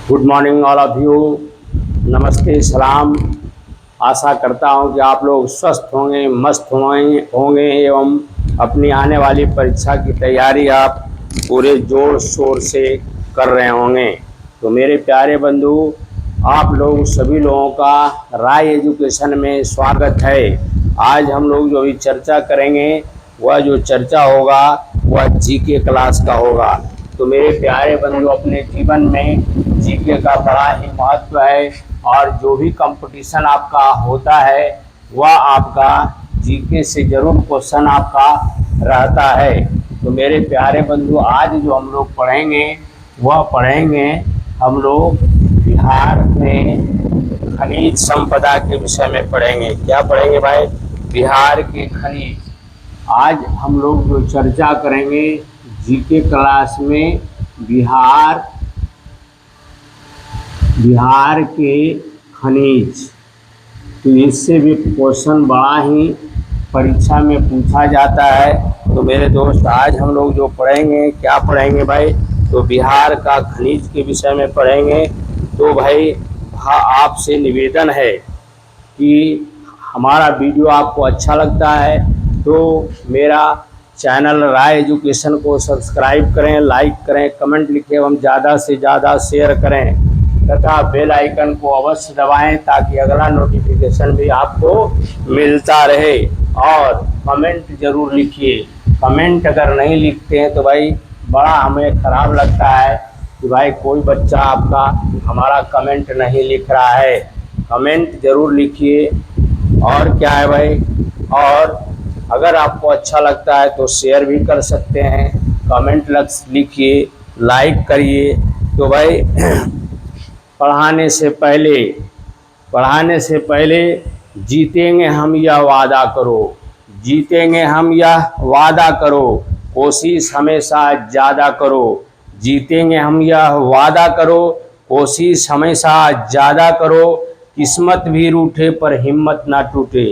Good morning all of you. नमस्ते, सलाम। आशा करता हूं कि आप लोग स्वस्थ होंगे, मस्त होंगे एवं अपनी आने वाली परीक्षा की तैयारी आप पूरे जोर शोर से कर रहे होंगे। तो मेरे प्यारे बंधु, आप लोग सभी लोगों का राय एजुकेशन में स्वागत है। आज हम लोग जो भी चर्चा करेंगे वह जो चर्चा होगा वह जीके क्लास का होगा। तो मेरे प्यारे बंधु, अपने जीवन में जीके का बड़ा ही महत्व है और जो भी कंपटीशन आपका होता है वह आपका जीके से जरूर क्वेश्चन आपका रहता है। तो मेरे प्यारे बंधु, आज जो हम लोग पढ़ेंगे वह पढ़ेंगे हम लोग बिहार में खनिज संपदा के विषय में पढ़ेंगे। क्या पढ़ेंगे भाई? बिहार के खनिज। आज हम लोग जो चर्चा करेंगे जीके क्लास में बिहार के खनिज। तो इससे भी क्वेश्चन बड़ा ही परीक्षा में पूछा जाता है। तो मेरे दोस्त, आज हम लोग जो पढ़ेंगे, क्या पढ़ेंगे भाई? तो बिहार का खनिज के विषय में पढ़ेंगे। तो भाई आपसे निवेदन है कि हमारा वीडियो आपको अच्छा लगता है तो मेरा चैनल राय एजुकेशन को सब्सक्राइब करें, लाइक करें, कमेंट लिखें एवं ज़्यादा से ज़्यादा शेयर करें तथा बेल आइकन को अवश्य दबाएं ताकि अगला नोटिफिकेशन भी आपको मिलता रहे। और कमेंट ज़रूर लिखिए। कमेंट अगर नहीं लिखते हैं तो भाई बड़ा हमें ख़राब लगता है कि भाई कोई बच्चा आपका हमारा कमेंट नहीं लिख रहा है। कमेंट ज़रूर लिखिए। और क्या है भाई, और अगर आपको अच्छा लगता है तो शेयर भी कर सकते हैं। कमेंट लिखिए, लाइक करिए। तो भाई पढ़ाने से पहले जीतेंगे हम यह वादा करो, जीतेंगे हम यह वादा करो, कोशिश हमेशा ज़्यादा करो। जीतेंगे हम यह वादा करो, कोशिश हमेशा ज़्यादा करो। किस्मत भी रूठे पर हिम्मत ना टूटे,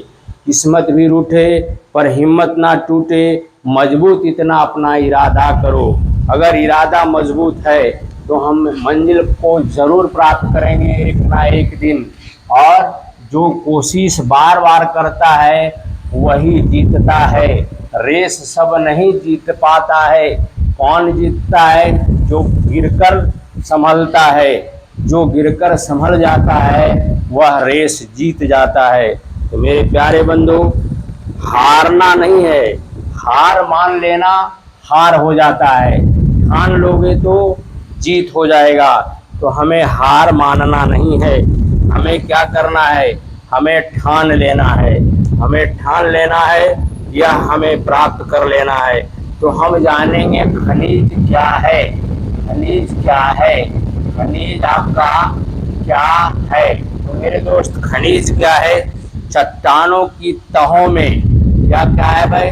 किस्मत भी रूठे पर हिम्मत ना टूटे। मजबूत इतना अपना इरादा करो। अगर इरादा मजबूत है तो हम मंजिल को ज़रूर प्राप्त करेंगे एक ना एक दिन। और जो कोशिश बार बार करता है वही जीतता है। रेस सब नहीं जीत पाता है। कौन जीतता है? जो गिरकर संभलता है। जो गिरकर संभल जाता है वह रेस जीत जाता है। तो मेरे प्यारे बंधु, हारना नहीं है। हार मान लेना हार हो जाता है, ठान लोगे तो जीत हो जाएगा। तो हमें हार मानना नहीं है। हमें क्या करना है? हमें ठान लेना है। हमें ठान लेना है, यह हमें प्राप्त कर लेना है। तो हम जानेंगे खनिज क्या है। खनिज क्या है? खनिज आपका क्या है? तो मेरे दोस्त, खनिज क्या है? चट्टानों की तहों में क्या क्या है भाई?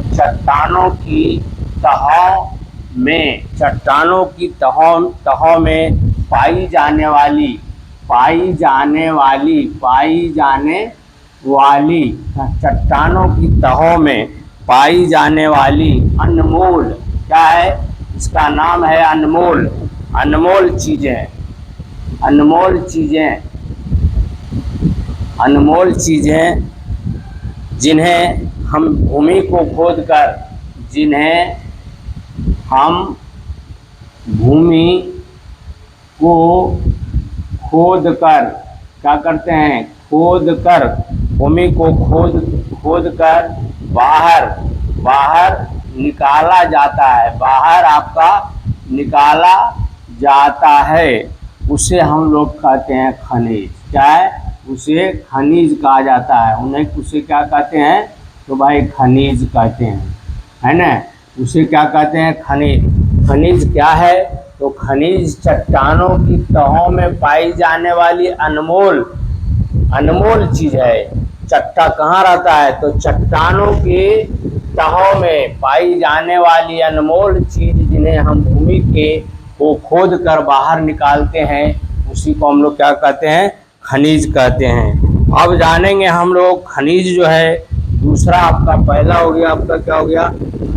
चट्टानों की तहों में, चट्टानों की तहों में पाई जाने वाली चट्टानों की तहों में पाई जाने वाली अनमोल, क्या है? इसका नाम है अनमोल। अनमोल चीज़ें, अनमोल चीज़ें, अनमोल चीज़ें जिन्हें हम भूमि को खोदकर, जिन्हें हम भूमि को खोदकर क्या करते हैं? खोदकर, भूमि को खोद कर बाहर निकाला जाता है। बाहर आपका निकाला जाता है। उसे हम लोग कहते हैं खनिज। क्या है? उसे खनिज कहा जाता है। उन्हें उसे क्या कहते हैं? तो भाई खनिज कहते हैं, है ना? उसे क्या कहते हैं? खनिज। खनिज क्या है? तो खनिज चट्टानों की तहों में पाई जाने वाली अनमोल चीज़ है। चट्टा कहाँ रहता है? तो चट्टानों के तहों में पाई जाने वाली अनमोल चीज़ जिन्हें हम भूमि को खोद कर बाहर निकालते हैं, उसी को हम लोग क्या कहते हैं? खनिज कहते हैं। अब जानेंगे हम लोग खनिज जो है। दूसरा आपका, पहला हो गया आपका क्या हो गया?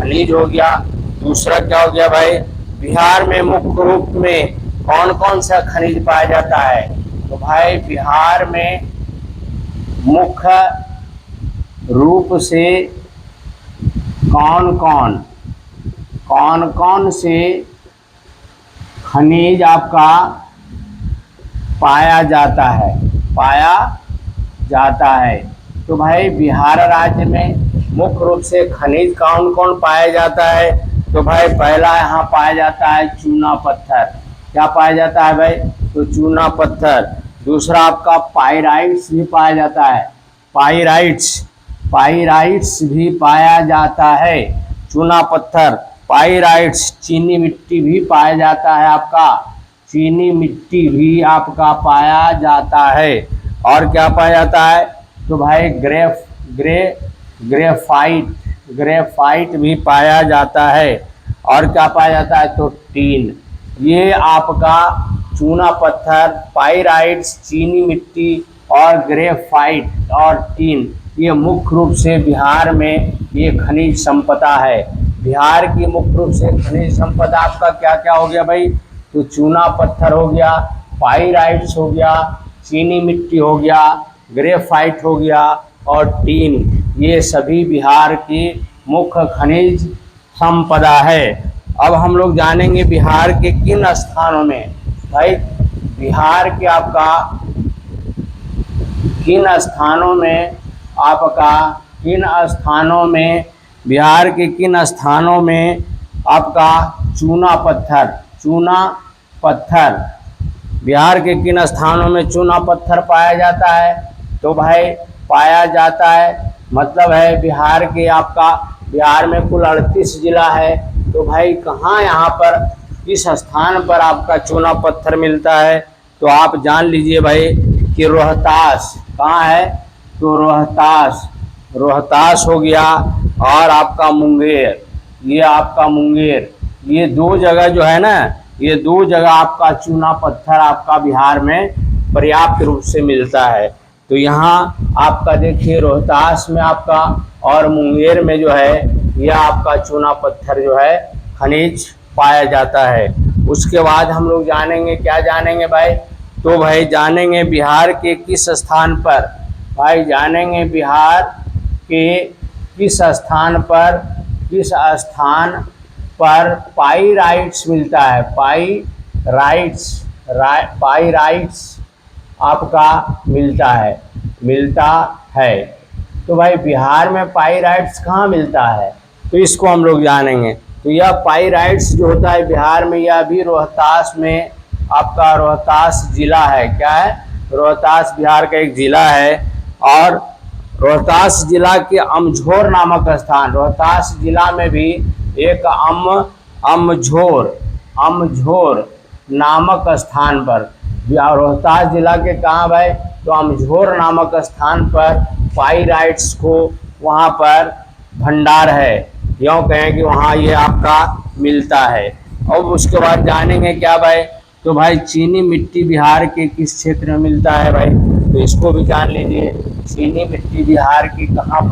खनिज हो गया। दूसरा क्या हो गया भाई? बिहार में मुख्य रूप में कौन कौन सा खनिज पाया जाता है? तो भाई बिहार में मुख्य रूप से कौन कौन से खनिज आपका पाया जाता है? तो भाई बिहार राज्य में मुख्य रूप से खनिज कौन कौन पाया जाता है? तो भाई पहला यहाँ पाया जाता है चूना पत्थर। क्या पाया जाता है भाई? तो चूना पत्थर। दूसरा आपका पाइराइट्स भी पाया जाता है। पाइराइट्स भी पाया जाता है। चूना पत्थर, पाइराइट्स, चीनी मिट्टी भी पाया जाता है आपका। चीनी मिट्टी भी आपका पाया जाता है। और क्या पाया जाता है? तो भाई ग्रेफाइट भी पाया जाता है। और क्या पाया जाता है? तो टीन। ये आपका चूना पत्थर, पाइराइट्स, चीनी मिट्टी और ग्रेफाइट और टीन, ये मुख्य रूप से बिहार में ये खनिज संपदा है। बिहार की मुख्य रूप से खनिज संपदा आपका क्या क्या हो गया भाई? तो चूना पत्थर हो गया, पाइराइट्स हो गया, चीनी मिट्टी हो गया, ग्रेफाइट हो गया और टीन। ये सभी बिहार की मुख्य खनिज संपदा है। अब हम लोग जानेंगे बिहार के किन स्थानों में, भाई बिहार के आपका किन स्थानों में बिहार के किन स्थानों में आपका चूना पत्थर बिहार के किन स्थानों में चूना पत्थर पाया जाता है? तो भाई पाया जाता है, मतलब है बिहार में कुल 38 जिला है। तो भाई कहाँ यहाँ पर किस स्थान पर आपका चूना पत्थर मिलता है? तो आप जान लीजिए भाई कि रोहतास। कहाँ है? तो रोहतास हो गया और आपका मुंगेर। ये दो जगह जो है ना, ये दो जगह आपका चूना पत्थर आपका बिहार में पर्याप्त रूप से मिलता है। तो यहाँ आपका देखिए रोहतास में आपका और मुंगेर में जो है यह आपका चूना पत्थर जो है खनिज पाया जाता है। उसके बाद हम लोग जानेंगे, क्या जानेंगे भाई? तो भाई जानेंगे बिहार के किस स्थान पर, बिहार के किस स्थान पर पाइराइट्स मिलता है? पाइराइट्स आपका मिलता है। तो भाई बिहार में पाइराइट्स कहाँ मिलता है? तो इसको हम लोग जानेंगे। तो यह पाइराइट्स जो होता है बिहार में, यह भी रोहतास में आपका रोहतास जिला है। क्या है? रोहतास बिहार का एक जिला है। और रोहतास जिला के अमझोर नामक स्थान, रोहतास जिला में भी एक अमझोर नामक स्थान पर, रोहतास जिला के कहाँ भाई? तो अमझोर नामक स्थान पर पाइराइट्स को वहाँ पर भंडार है, यूँ कहें कि वहाँ ये आपका मिलता है। और उसके बाद जानेंगे क्या भाई? तो भाई चीनी मिट्टी बिहार के किस क्षेत्र में मिलता है भाई? तो इसको भी जान लीजिए। चीनी मिट्टी बिहार की कहाँ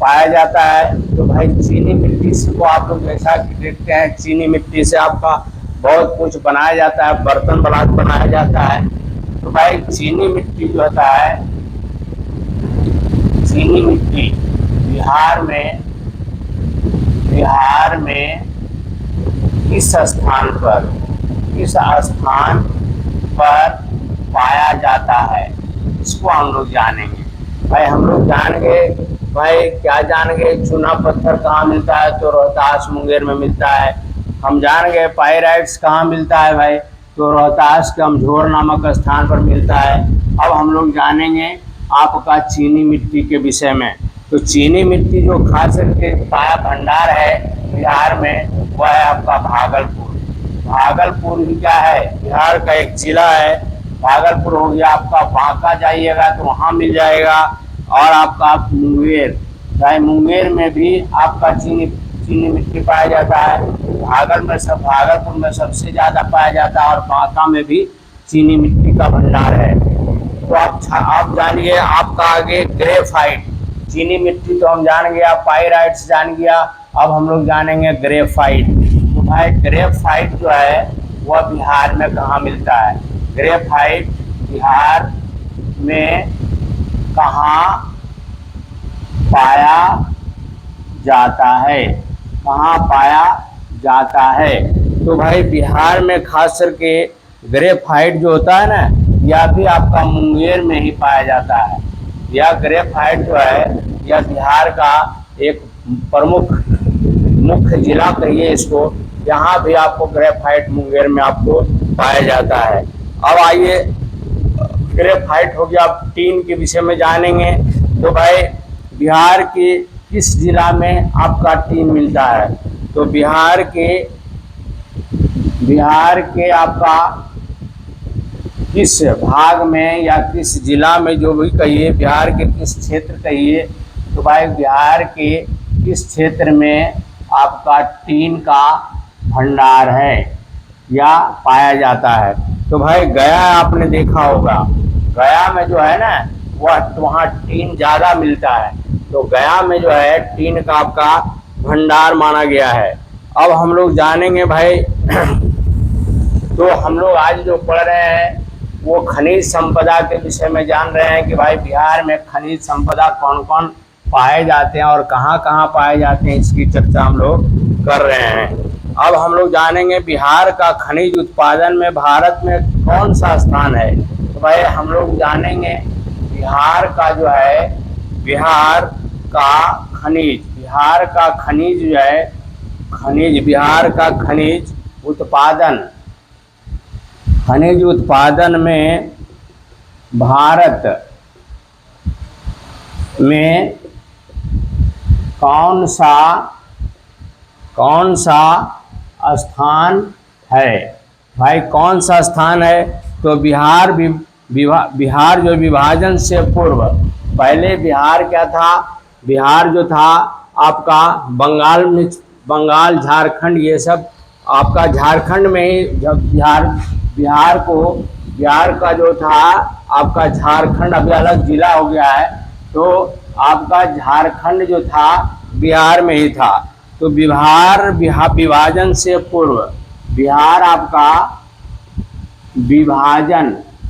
पाया जाता है? तो भाई चीनी मिट्टी से को आप लोग जैसा कि देखते हैं, चीनी मिट्टी से आपका बहुत कुछ बनाया जाता है, बर्तन बनाया जाता है। तो भाई चीनी मिट्टी जो होता है, चीनी मिट्टी बिहार में किस स्थान पर पाया जाता है, इसको हम लोग जानेंगे। भाई हम लोग जानेंगे, भाई क्या जानेंगे? चूना पत्थर कहाँ मिलता है? तो रोहतास मुंगेर में मिलता है। हम जानेंगे पाइराइट्स कहाँ मिलता है भाई? तो रोहतास के अमझोर नामक स्थान पर मिलता है। अब हम लोग जानेंगे आपका चीनी मिट्टी के विषय में। तो चीनी मिट्टी जो खास करके पाया भंडार है बिहार में, वह है आपका भागलपुर ही क्या है? बिहार का एक जिला है। भागलपुर हो गया आपका, बांका जाइएगा तो वहाँ मिल जाएगा। और आपका मुंगेर में भी आपका चीनी मिट्टी पाया जाता है। भागलपुर में सबसे ज़्यादा पाया जाता है और बांका में भी चीनी मिट्टी का भंडार है। तो आप जानिए आपका आगे ग्रेफाइट। चीनी मिट्टी तो हम जान गया, पाइराइट्स जान गया, अब हम लोग जानेंगे ग्रेफाइट। तो भाई ग्रेफाइट जो है वह बिहार में कहाँ मिलता है? ग्रेफाइट बिहार में कहाँ पाया जाता है? कहाँ पाया जाता है? तो भाई बिहार में खास करके ग्रेफाइट जो होता है ना, यह भी आपका मुंगेर में ही पाया जाता है। यह ग्रेफाइट जो है यह बिहार का एक प्रमुख मुख्य जिला कहिए इसको, यहाँ भी आपको ग्रेफाइट मुंगेर में आपको पाया जाता है। अब आइए ग्रेफाइट हो गया, अब टीन के विषय में जानेंगे। तो भाई बिहार के किस जिला में आपका टीन मिलता है? तो बिहार के आपका किस भाग में या किस जिला में, जो भी कहिए, बिहार के किस क्षेत्र कहिए, तो भाई बिहार के किस क्षेत्र में आपका टीन का भंडार है या पाया जाता है? तो भाई गया आपने देखा होगा, गया में जो है ना वह वहाँ टीन ज़्यादा मिलता है। तो गया में जो है टीन का आपका भंडार माना गया है। अब हम लोग जानेंगे भाई तो हम लोग आज जो पढ़ रहे हैं वो खनिज संपदा के विषय में जान रहे हैं कि भाई बिहार में खनिज संपदा कौन कौन पाए जाते हैं और कहाँ कहाँ पाए जाते हैं, इसकी चर्चा हम लोग कर रहे हैं। अब हम लोग जानेंगे बिहार का खनिज उत्पादन में भारत में कौन सा स्थान है? तो भाई हम लोग जानेंगे बिहार का जो है, बिहार का खनिज जो है, बिहार का खनिज उत्पादन में भारत में कौन सा स्थान है? भाई कौन सा स्थान है? तो बिहार जो विभाजन से पूर्व, पहले बिहार क्या था? बिहार जो था आपका बंगाल झारखंड ये सब आपका झारखंड में ही, जब बिहार का जो था आपका झारखंड अभी अलग जिला हो गया है, तो आपका झारखंड जो था बिहार में ही था। तो विभाजन से पूर्व, बिहार आपका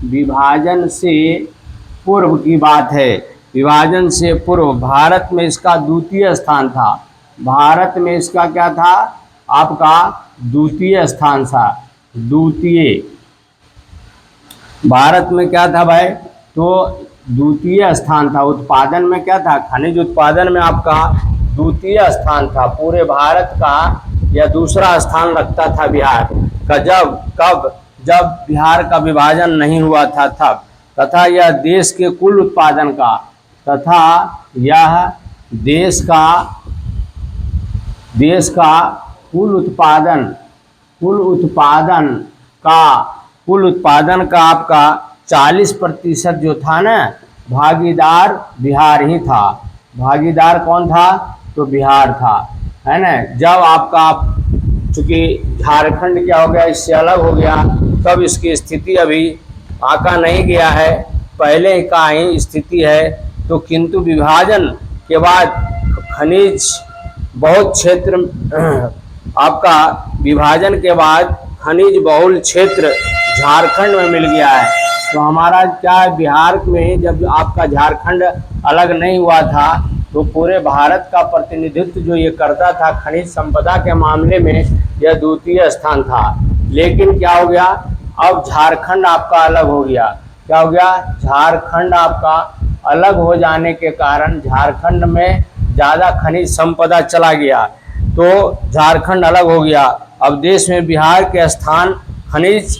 विभाजन से पूर्व की बात है। विभाजन से पूर्व भारत में इसका द्वितीय स्थान था। भारत में इसका क्या था? आपका द्वितीय स्थान था। भारत में क्या था भाई? तो द्वितीय स्थान था। उत्पादन में क्या था? खनिज उत्पादन में आपका द्वितीय स्थान था। पूरे भारत का यह दूसरा स्थान रखता था बिहार का। जब बिहार का विभाजन नहीं हुआ था तब, तथा यह देश के कुल उत्पादन का कुल उत्पादन का आपका 40% जो था ना, भागीदार बिहार ही था। भागीदार कौन था? तो बिहार था, है ना। जब आपका चूँकि झारखंड क्या हो गया, इससे अलग हो गया, तब इसकी स्थिति अभी आका नहीं गया है, पहले का ही स्थिति है। तो किंतु विभाजन के बाद खनिज बहुत क्षेत्र आपका विभाजन के बाद खनिज बहुल क्षेत्र झारखंड में मिल गया है। तो हमारा क्या बिहार में जब आपका झारखंड अलग नहीं हुआ था, तो पूरे भारत का प्रतिनिधित्व जो ये करता था खनिज संपदा के मामले में, यह द्वितीय स्थान था। लेकिन क्या हो गया, अब झारखंड आपका अलग हो गया। क्या हो गया? झारखंड आपका अलग हो जाने के कारण झारखंड में ज़्यादा खनिज संपदा चला गया, तो झारखंड अलग हो गया। अब देश में बिहार के स्थान खनिज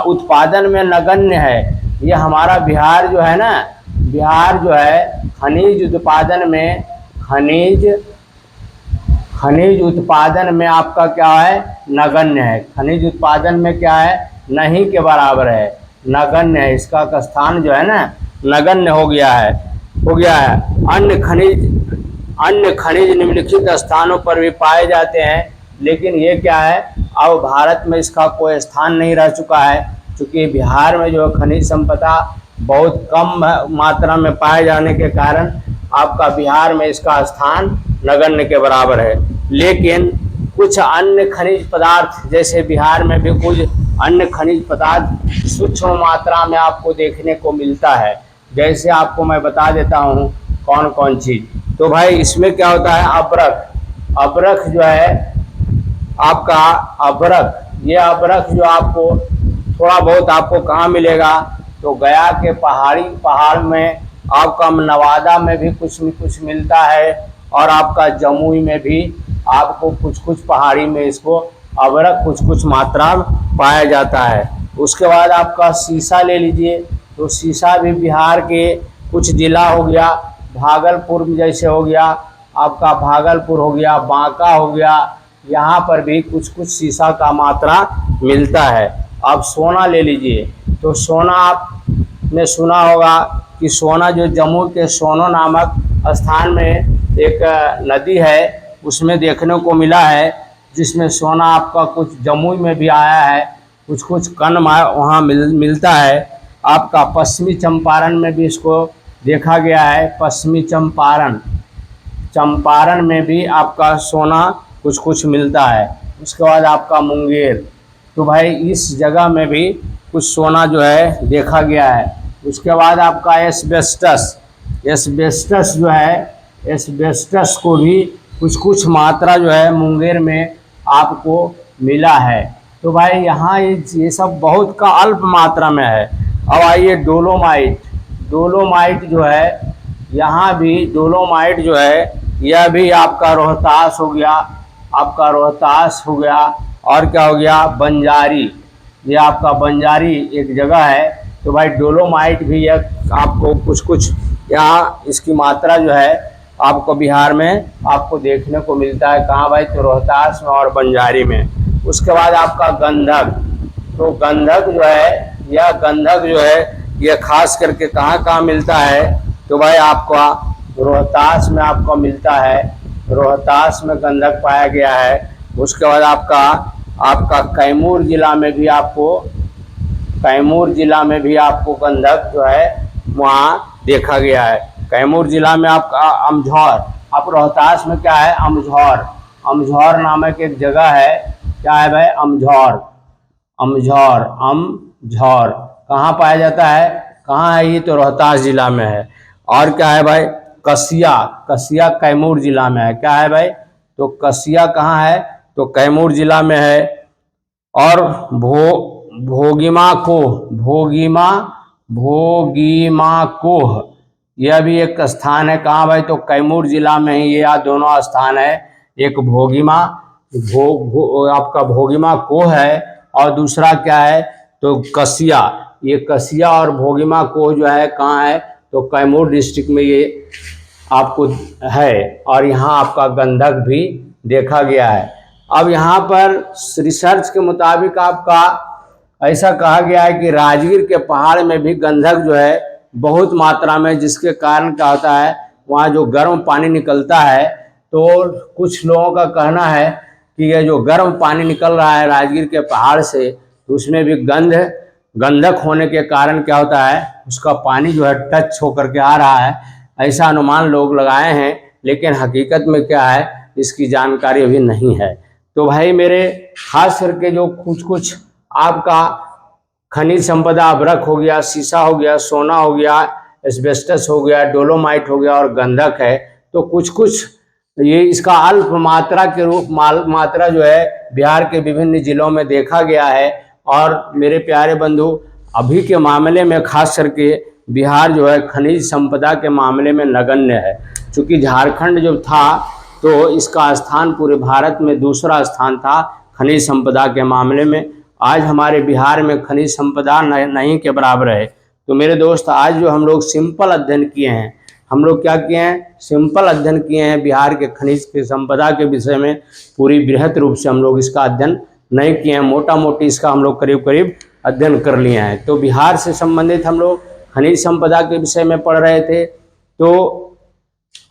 उत्पादन में नगण्य है। ये हमारा बिहार जो है ना, बिहार जो है खनिज उत्पादन में आपका क्या है? नगण्य है। खनिज उत्पादन में क्या है? नहीं के बराबर है, नगण्य है। इसका स्थान जो है ना नगण्य हो गया है। अन्य खनिज निम्नलिखित स्थानों पर भी पाए जाते हैं, लेकिन ये क्या है, अब भारत में इसका कोई स्थान नहीं रह चुका है, क्योंकि बिहार में जो खनिज संपदा बहुत कम मात्रा में पाए जाने के कारण आपका बिहार में इसका स्थान नगण्य के बराबर है। लेकिन कुछ अन्य खनिज पदार्थ, जैसे बिहार में भी कुछ अन्य खनिज पदार्थ सूक्ष्म मात्रा में आपको देखने को मिलता है। जैसे आपको मैं बता देता हूँ कौन कौन चीज़। तो भाई इसमें क्या होता है, अभ्रक। अभ्रक जो है आपका, अभ्रक, ये अभ्रक जो आपको थोड़ा बहुत आपको कहाँ मिलेगा, तो गया के पहाड़ में, आपका नवादा में भी कुछ मिलता है, और आपका जमुई में भी आपको कुछ पहाड़ी में इसको अभ्रक कुछ मात्रा पाया जाता है। उसके बाद आपका सीसा ले लीजिए, तो सीसा भी बिहार के कुछ जिला हो गया, भागलपुर जैसे हो गया, आपका भागलपुर हो गया, बांका हो गया, यहाँ पर भी कुछ सीसा का मात्रा मिलता है। अब सोना ले लीजिए, तो सोना आपने सुना होगा कि सोना जो जम्मू के सोनो नामक स्थान में एक नदी है, उसमें देखने को मिला है, जिसमें सोना आपका कुछ जमुई में भी आया है, कुछ कण वहाँ मिलता है। आपका पश्चिमी चंपारण में भी इसको देखा गया है, पश्चिमी चंपारण में भी आपका सोना कुछ मिलता है। उसके बाद आपका मुंगेर, तो भाई इस जगह में भी कुछ सोना जो है देखा गया है। उसके बाद आपका एस्बेस्टस जो है, एस्बेस्टस को भी कुछ मात्रा जो है मुंगेर में आपको मिला है। तो भाई यहाँ ये सब बहुत का अल्प मात्रा में है। अब आइए डोलोमाइट जो है, यहाँ भी डोलोमाइट जो है, यह भी आपका रोहतास हो गया, और क्या हो गया, बंजारी, ये आपका बंजारी एक जगह है। तो भाई डोलोमाइट भी एक आपको कुछ यहाँ इसकी मात्रा जो है आपको बिहार में आपको देखने को मिलता है। कहाँ भाई, तो रोहतास में और बंजारी में। उसके बाद आपका गंधक, तो गंधक जो है यह खास करके कहाँ मिलता है, तो भाई आपका रोहतास में आपको मिलता है, रोहतास में गंधक पाया गया है। उसके बाद आपका कैमूर जिला में भी आपको गंधक जो है वहाँ देखा गया है। कैमूर जिला में आपका अमझौर, आप रोहतास में क्या है, अमझौर नामक एक जगह है। क्या है भाई, अमझौर कहाँ पाया जाता है, कहाँ है ये, तो रोहतास जिला में है। और क्या है भाई, कसिया कैमूर जिला में है। क्या है भाई, तो कसिया कहाँ है, तो कैमूर जिला में है। और भोगीमा कोह, यह भी एक स्थान है। कहाँ भाई, तो कैमूर जिला में ही ये दोनों स्थान है। एक आपका भोगीमा कोह है, और दूसरा क्या है, तो कसिया। ये कसिया और भोगीमा कोह जो है कहाँ है, तो कैमूर डिस्ट्रिक्ट में ये आपको है। और यहाँ आपका गंधक भी देखा गया है। अब यहाँ पर रिसर्च के मुताबिक आपका ऐसा कहा गया है कि राजगीर के पहाड़ में भी गंधक जो है बहुत मात्रा में, जिसके कारण क्या होता है, वहाँ जो गर्म पानी निकलता है, तो कुछ लोगों का कहना है कि ये जो गर्म पानी निकल रहा है राजगीर के पहाड़ से, तो उसमें भी गंधक होने के कारण क्या होता है, उसका पानी जो है टच होकर के आ रहा है। ऐसा अनुमान लोग लगाए हैं, लेकिन हकीकत में क्या है इसकी जानकारी अभी नहीं है। तो भाई मेरे खास करके जो कुछ आपका खनिज संपदा, अभ्रक हो गया, सीसा हो गया, सोना हो गया, एस्बेस्टस हो गया, डोलोमाइट हो गया और गंधक है, तो कुछ ये इसका अल्प मात्रा के रूप मात्रा जो है बिहार के विभिन्न जिलों में देखा गया है। और मेरे प्यारे बंधु, अभी के मामले में खास करके बिहार जो है खनिज संपदा के मामले में नगण्य है। चूँकि झारखंड जो था तो इसका स्थान पूरे भारत में दूसरा स्थान था खनिज संपदा के मामले में। आज हमारे बिहार में खनिज संपदा नहीं के बराबर है। तो मेरे दोस्त, आज जो हम लोग सिंपल अध्ययन किए हैं, हम लोग क्या किए हैं, सिंपल अध्ययन किए हैं बिहार के खनिज के संपदा के विषय में। पूरी बृहत रूप से हम लोग इसका अध्ययन नहीं किए हैं, मोटा मोटी इसका हम लोग करीब अध्ययन कर लिए हैं। तो बिहार से संबंधित हम लोग खनिज संपदा के विषय में पढ़ रहे थे, तो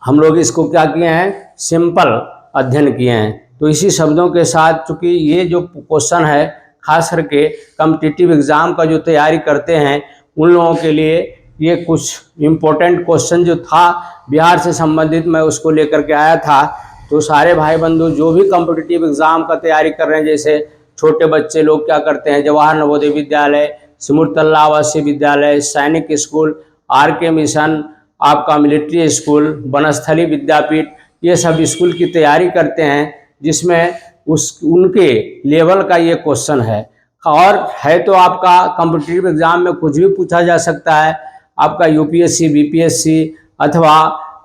हम लोग इसको क्या किए हैं, सिंपल अध्ययन किए हैं। तो इसी शब्दों के साथ, चूँकि ये जो क्वेश्चन है खास करके कॉम्पिटिटिव एग्जाम का जो तैयारी करते हैं उन लोगों के लिए ये कुछ इम्पोर्टेंट क्वेश्चन जो था बिहार से संबंधित मैं उसको लेकर के आया था। तो सारे भाई बंधु जो भी कॉम्पिटिटिव एग्ज़ाम का तैयारी कर रहे हैं, जैसे छोटे बच्चे लोग क्या करते हैं, जवाहर नवोदय विद्यालय, सिमुलतला आवासीय विद्यालय, सैनिक स्कूल, RK मिशन, आपका मिलिट्री स्कूल, वनस्थली विद्यापीठ, ये सब स्कूल की तैयारी करते हैं, जिसमें उनके लेवल का ये क्वेश्चन है। और है तो आपका कॉम्पिटिटिव एग्ज़ाम में कुछ भी पूछा जा सकता है, आपका UPSC, BPSC अथवा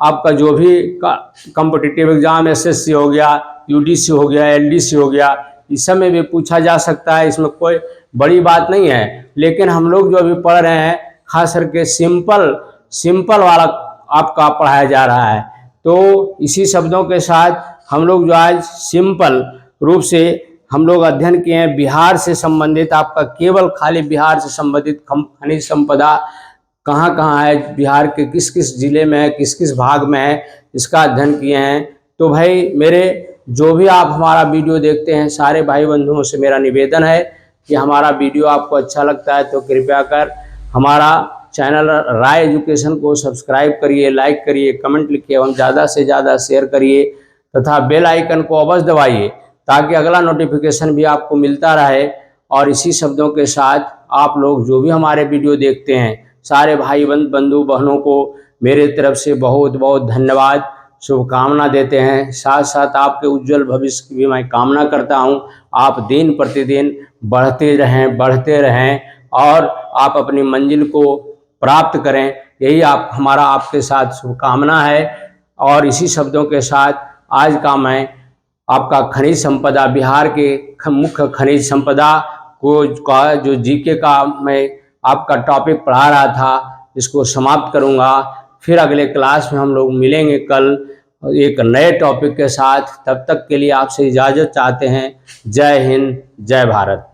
आपका जो भी कॉम्पिटिटिव एग्ज़ाम SSC हो गया, UDC हो गया, LDC हो गया, इस सब में भी पूछा जा सकता है। इसमें कोई बड़ी बात नहीं है। लेकिन हम लोग जो अभी पढ़ रहे हैं खास करके सिंपल वाला आपका पढ़ाया जा रहा है। तो इसी शब्दों के साथ हम लोग जो आज सिंपल रूप से हम लोग अध्ययन किए हैं बिहार से संबंधित, आपका केवल खाली बिहार से संबंधित खनिज संपदा कहाँ कहाँ है, बिहार के किस किस जिले में है, किस किस भाग में है, इसका अध्ययन किए हैं। तो भाई मेरे जो भी आप हमारा वीडियो देखते हैं, सारे भाई बंधुओं से मेरा निवेदन है कि हमारा वीडियो आपको अच्छा लगता है तो कृपया कर हमारा चैनल राय एजुकेशन को सब्सक्राइब करिए, लाइक करिए, कमेंट लिखिए एवं ज़्यादा से ज़्यादा शेयर करिए तथा बेल आइकन को अवश्य दबाइए ताकि अगला नोटिफिकेशन भी आपको मिलता रहे। और इसी शब्दों के साथ आप लोग जो भी हमारे वीडियो देखते हैं, सारे भाई बंधु बहनों को मेरे तरफ से बहुत बहुत धन्यवाद, शुभकामना देते हैं। साथ साथ आपके उज्जवल भविष्य की भी मैं कामना करता हूं। आप दिन प्रतिदिन बढ़ते रहें और आप अपनी मंजिल को प्राप्त करें, यही हमारा आपके साथ शुभकामना है। और इसी शब्दों के साथ आज का मैं आपका खनिज संपदा, बिहार के मुख्य खनिज संपदा को जो GK का मैं आपका टॉपिक पढ़ा रहा था, इसको समाप्त करूंगा। फिर अगले क्लास में हम लोग मिलेंगे कल एक नए टॉपिक के साथ। तब तक के लिए आपसे इजाज़त चाहते हैं। जय हिंद, जय भारत।